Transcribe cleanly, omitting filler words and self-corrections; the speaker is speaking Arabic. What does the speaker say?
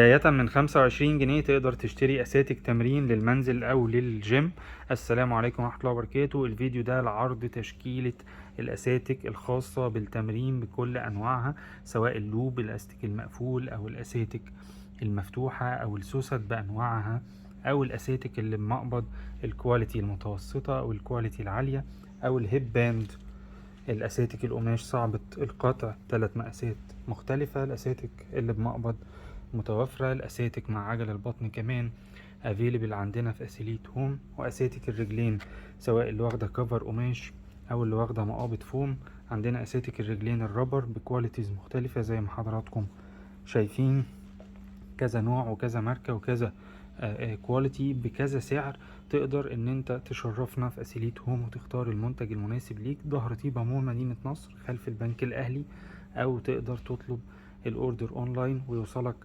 بداية من 25 جنيه تقدر تشتري أساتك تمرين للمنزل أو للجيم. السلام عليكم ورحمة الله وبركاته. الفيديو ده لعرض تشكيلة الأساتك الخاصة بالتمرين بكل أنواعها، سواء اللوب، الأستك المقفول، أو الأساتك المفتوحة، أو السوست بأنواعها، أو الأساتك اللي بمقبض الكواليتي المتوسطة أو الكواليتي العالية، أو الهيب باند. الأساتك القماش صعبة القطع 3 مقاسات مختلفة، الأساتك اللي بمقبض متوفرة، الأساتك مع عجل البطن كمان افيلبل عندنا في أسيليت هوم، وأساتك الرجلين سواء اللي واخدة كفر قماش أو اللي واخدة مقابض فوم. عندنا أساتك الرجلين الرابر بكواليتيز مختلفة زي ما حضراتكم شايفين، كذا نوع وكذا ماركة وكذا كواليتي بكذا سعر. تقدر ان انت تشرفنا في اسيليت هوم وتختار المنتج المناسب ليك. ظهر طيبة مول مدينة نصر خلف البنك الاهلي، او تقدر تطلب الاوردر اونلاين ويوصلك